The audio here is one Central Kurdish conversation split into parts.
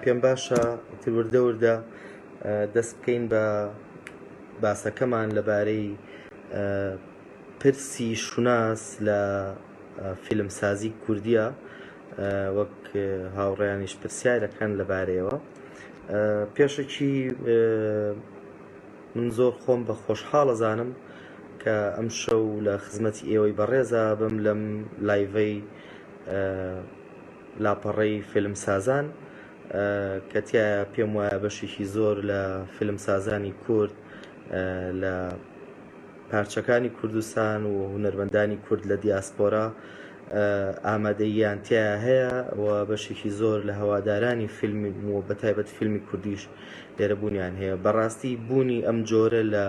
پێم باشە وردە وردە دەست بکەین بە باسەکەمان لەبارەی پرسی شوناس لە فیلمسازی کوردیە وەک هاوڕێیانیش پرسیارەکەن لەبارەیەوە. پێشەکی من زۆر خۆم بە خۆشحاڵەزانم کە ئەم شەو لە خزمەتی ئێوەی بەڕێزە بم لەم لایڤەی لاپەڕەی فیلمسازان کە تایە پێم وایە بەشێکی زۆر لە فیلمسازانی کورد لە پارچەکانی کوردستان و هونەرمەندانی کورد لە دیاسپۆرا ئامادەییان تایە هەیە و بەشێکی زۆر لە هەوادارانی فیلمی و بەتایبەت فیلمی کوردیش لێرە بوونیان هەیە. بەڕاستی بوونی ئەم جۆرە لە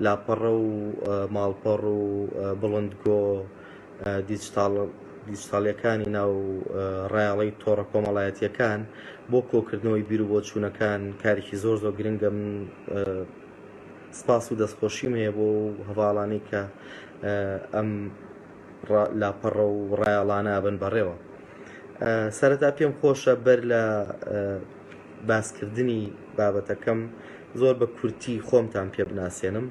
لاپەڕە و ماڵپەڕ و بڵندگۆ دیجیتاڵیەکانی ناو ڕایاڵەی تۆڕە کۆمەڵایەتیەکان بۆ کۆکردنەوەی بیر و بۆچوونەکان کارێکی زۆر زۆر گرنگە. من سپاس و دەستخۆشیم هەیە بۆ هەواڵانەی کە ئەم لاپەڕە و ڕایاڵانە بن بەڕێوە. سەرەتا پێم خۆشە بەر لە باسکردنی بابەتەکەم زۆر بە کورتی خۆمتان پێ بناسێنم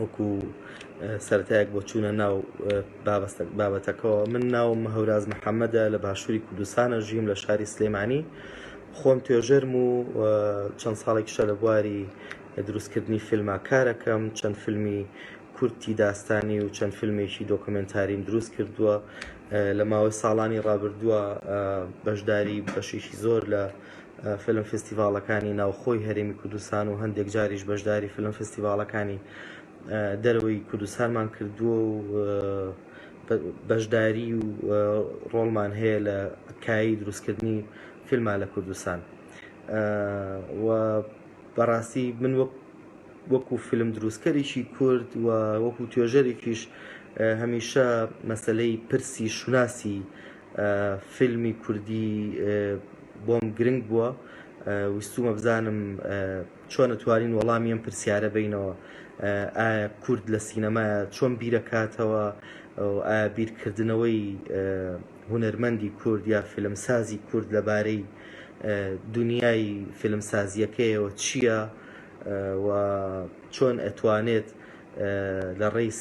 وەکو سەرەتایەک بۆ چوونە ناو بابەتەکەەوە. من ناوم هەوراز محەممەدە، لە باشووری کوردستانە ژیم لە شاری سلێمانی. خۆم توێژەرم و چەند ساڵێکیشە لە بواری دروستکردنی فیلما کارەکەم. چەند فیلمی کورتی داستانی و چەند فیلمێکی دۆکمنتاریم دروست کردووە. لە ماوەی ساڵانی ڕابردووە بەشداری بەشێکی زۆر لە فیلم فستیڤاڵەکانی ناوخۆی هەرێمی کوردستان و هەندێک جاریش بەشداری فیلم فستیڤاڵەکانی دەرەوەی کوردستانمان کردووە و بەشداری و ڕۆڵمان هەیە لە کایی دروستکردنی فیلما لە کوردستان. و بەڕاستی من وەکو فیلم دروستکەرێکی کورد و وەکو توێژەرێکیش هەمیشە مەسەلەی پرسی شوناسی فیلمی کوردی بۆم گرنگ بووە. ویستومە بزانم چۆن ئەتوانین وەڵامی ئەم پرسیارە بینەوە. ئایا کورد لە سینەمایە چۆن بیرەکاتەوە؟ ئایا بیرکردنەوەی هونەرمەندی کورد یا فیلمسازی کورد لەبارەی دنیای فیلمسازیەکەیەوە چییە و چۆن ئەتوانێت لە ڕێی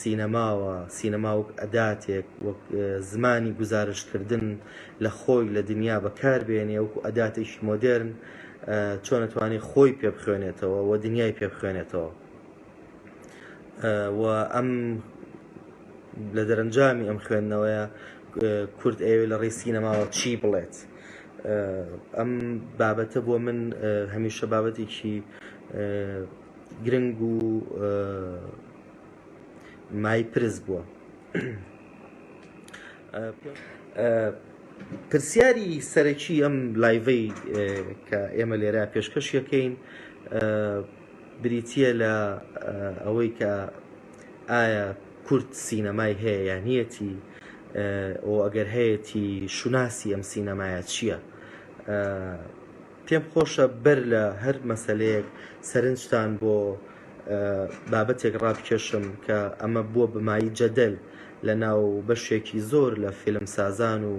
سینەما وەک ئەداتێک وەک زمانی گزارشکردن لە خۆی لە دنیا بەکاربێنێ وەکو ئەداتێکی مۆدێرن، چۆن ئەتوانێت خۆی پێ بخوێنێتەوە و دنیای پێ بخوێنێتەوە. و ئەم لە دەرەنجامی ئەم خوێندنەوەیە کورد ئەوێ لە ڕێی سینەماوە چی بڵێت. ئەم بابەتە بۆ من هەمیشە بابەتێکی گرنگ و مای پرس بووە. پرسیاری سەرەکی ئەم لایڤەی کە ئێمە لێرە پێشکەشیەکەین بریتیە لە ئەوەی کە ئایا کورد سینەمای هەیە یان نیەتی، و ئەگەر هەیەی شوناسی ئەم سینەمایە چییە. پێم خۆشە بەر لە هەر مەسەلەیەک سەرنجتان بۆ بابەتێک ڕابکێشم کە ئەمە بووە بمایی جەدەل لە ناو بەشێکی زۆر لە فیلمسازان و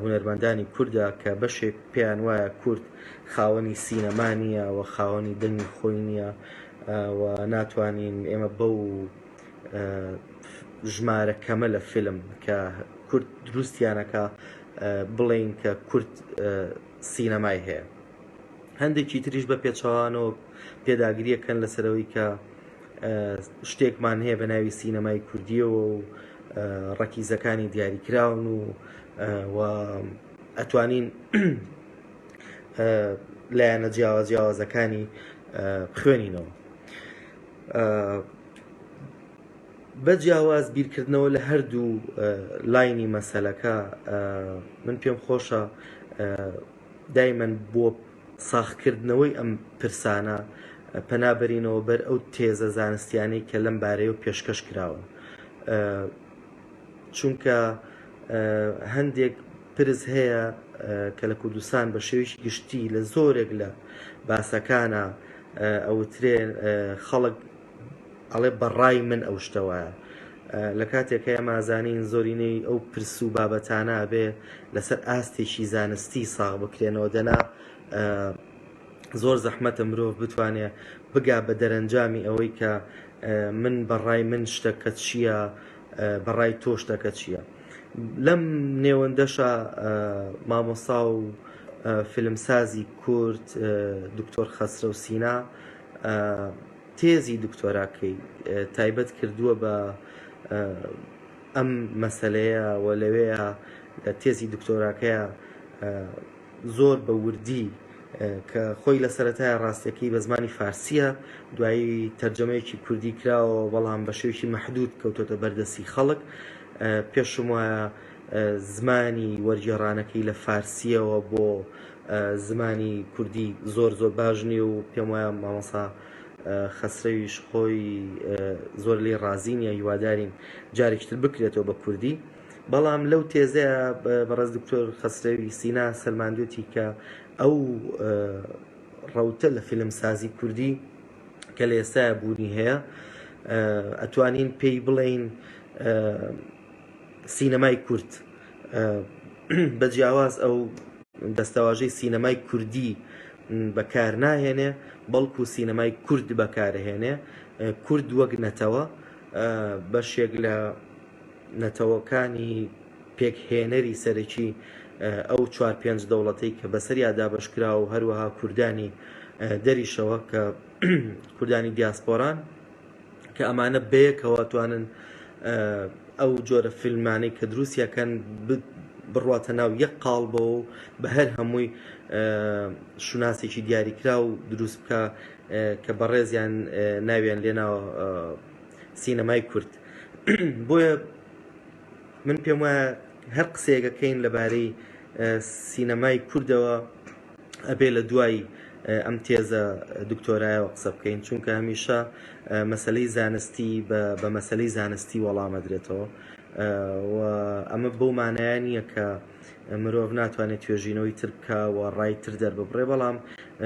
هونەرمەندانی کووردە کە بەشێک پێیان وایە کورد خاوەنی سینەما نیە و خاوەنی دڵنی خۆی نییە و ناتوانین ئێمە بەو ژمارە کەمە لە فیلم کە کورد دروستیانەکە بڵێن کە کورد سینەمای هەیە. هەندێکی تریش بە پێچەوانەوە پێداگریەکەن لەسەرەوەی کە شتێکمان هەیە بە ناوی سینەمای کوردیەوە و ڕەکیزەکانی دیاریکراون و ئەتوانین لایەنە جیاوازەکانی بخوێنینەوە. بە جیاواز بیرکردنەوە لە هەردوو لاینی مەسەلەکە من پێم خۆشە دایمەن بۆ ساختکردنەوەی ئەم پرسانە پەنابەرینەوە بەر ئەو تێزە زانستیانەی کە لەم بارەیە و پێشکەش کراوە. چونکە هەندێک پرس هەیە کە لە کوردستان بە شێوەیەکی گشتی لە زۆرێک لە باسەکانە ئەوترێن خەڵک ئەڵێ بەڕای من ئەو شتەوەیە. لە کاتێکە ئەمازانین زۆرینەی ئەو پرس و بابەتانە بێ لەسەر ئاستێکی زانستی ساغ بکرێنەوە دەنا زۆر زەحمەتە مرۆڤ بتوانێت بگا بە دەرەنجامی ئەوەی کە من بەڕای من شتەکە چییە، بەڕای تۆ شتەکە چییە. لەم نێوەندەشە مامۆستا و فیلمسازی کورد دکتۆر خەسرە و سینا تێزی دکتۆراکەی تایبەت کردووە بە ئەم مەسەلەیە و لەوەیە لە تێزی دکتۆراکەیە زۆر بە وردی کە خۆی لە سەرەتایە ڕاستیەکەی بە زمانی فارسیە، دوایی تەرجەمەیەکی کوردی کراوە بەڵام بە شێوەیەکی مەحدود کەوتۆتە بەردەستی خەڵک. پێشم وایە زمانی وەرگێڕانەکەی لە فارسیەوە بۆ زمانی کوردی زۆر باش نیە و پێم وایە مامۆستا خەسرەویش خۆی زۆر لێ ڕازی نیە، هیوادارین جارێکتر بکرێتەوە بە کوردی. بەڵام لەو تێزەیە بەڕێز دکتۆر خەسرەوی سینا سەلماندوێتی کە ئەو ڕەوتە لە فیلمسازی کوردی کە لە ئێستاە بوونی هەیە ئەتوانین پێی بڵێین سینەمای کورد بە جیاواز ئەو دەستەواژەی سینەمای کوردی بەکار ناهێنێ، بەڵکو سینەمای کورد بەکارهێنێ. کورد وەک نەتەوە بەشێک لە نەتەوەکانی پێکهێنەری سەرەکی ئەو 4-5 دەوڵەتەی کە بەسەریا دابەشکرا و هەروەها کوردانی دەریشەوە کە کوردانی دیاسپۆران کە ئەمانە بەیەکەوە توانن ئەو جۆرە فیلمانەی کە دروستیەکەن بڕواتە ناو یەک قاڵبەوە و بە هەر هەمووی شوناسێکی دیاریکرا و دروست بکە کە بەڕێزیان ناویان لێناوە سینەمای کورد. بۆیە من پێم وایە هەر قسەیەکەکەین لەبارەی سینەمای کوردەوە ئەبێ لە دوای ئەم تێزە دکتۆرایەوە قسە بکەین، چونکە هەمیشە مەسەلەی زانستی بە مەسەلەی زانستی وەڵامەدرێتەوە و ئەمە بەو مانایە نییە کە مرۆڤ ناتوانێت توێژینەوەی تر بکە و ڕای تر دەرببڕێ، بەڵام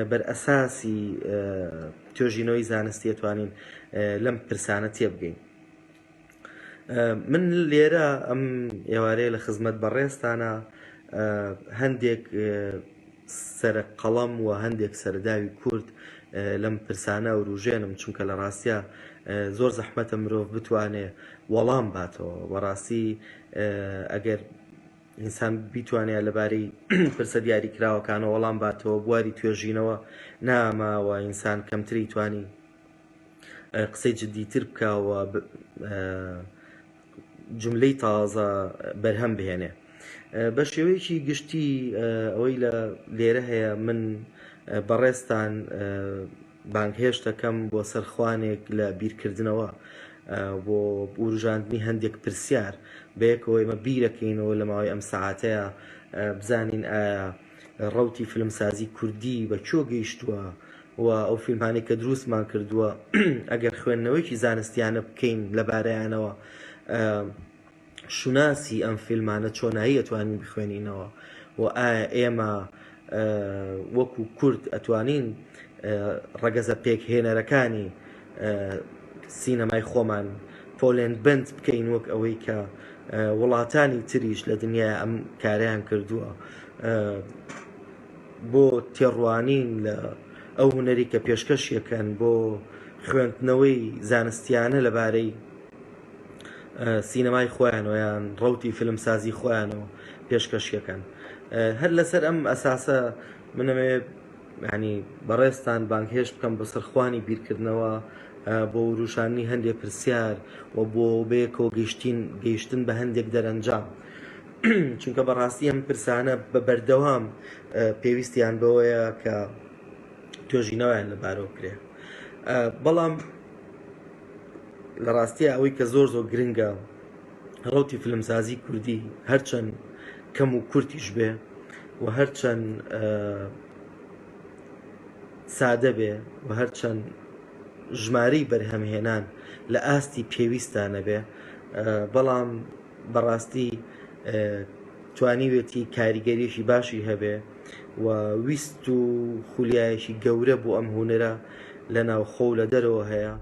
بەرئەساسی توێژینەوەی زانستی ئەتوانین لەم پرسانە تێبگەین. من لێرە ئەم ئێوارەیە لە خزمەت بەڕێستانە هەندێک سەرە قەڵەم و هەندێک سەرداوی کورد لەم پرسانە و ڕوژێنم، چونکە لە ڕاستیە زۆر زەحمەتە مرۆڤ بتوانێ وەڵام باتەوە. بەڕاستی ئەگەر ئینسان بیتوانێت لەبارەی پرسە دیاریکراوەکانە وەڵام باتەوە بواری توێژینەوە ناماوە ئینسان کەمتری توانی قسەی جددیتر بکەوە جملەی تازە بەرهەم بهێنێ. بە شێوەیەکی گشتی ئەوەی لە لێرە هەیە من بەڕێستان بانگهێشتەکەم بۆ سەرخوانێک لە بیرکردنەوە بۆ ئوروژاندنی هەندێک پرسیار بەیەکەوە ئێمە بیرەکەینەوە لە ماوەی ئەم سەعاتەیە بزانین ئایا ڕەوتی فیلمسازی کوردی بە کۆ گەیشتووە و ئەو فیلمانەی کە دروستمان کردووە ئەگەر خوێندنەوەیکی زانستیانە بکەین لەبارەیانەوە شوناسی ئەم فیلمانە چۆنایی ئەتوانین بخوێنینەوە و ئایا ئێمە وەکو کورد ئەتوانین ڕەگەزە پێکهێنەرەکانی سینەمای خۆمان پۆلێند بند بکەین وەک ئەوەی کە وڵاتانی تریش لە دنیای ئەم کاریان کردووە بۆ تێڕوانین لە ئەو هونەری کە پێشکەشیەکەن بۆ خوێندنەوەی زانستیانە لەبارەی سینەمای خۆیانەوە یان ڕەوتی فیلمسازی خۆیانەوە پێشکەشیەکەن. هەر لەسەر ئەم ئەساسە منەوێ ینی بەڕێستان بانگهێش بکەم بە سەرخوانی بیرکردنەوە بۆ وروشانی هەندێک پرسیار و بۆ بەیەکەوە گەیشتن بە هەندێک دەرەنجام، چونکە بەڕاستی ئەم پرسانە بە بەردەوام پێویستیان بەوەیە کە توێژینەوەیان لەبارەوە کرێ. بەڵام لە ڕاستیە ئەوەی کە زۆر گرنگە ڕەوتی فیلمسازی کوردی هەرچەند کەم و کورتیش بێ و هەرچەند سادە بێ و هەرچەند ژمارەی بەرهەمهێنان لە ئاستی پێویستانە بێ، بەڵام بەڕاستی توانیوێتی کاریگەریەکی باشی هەبێ و ویست و خولیایەکی گەورە بۆ ئەم هونەرە لە ناوخۆ و لە دەرەوە هەیە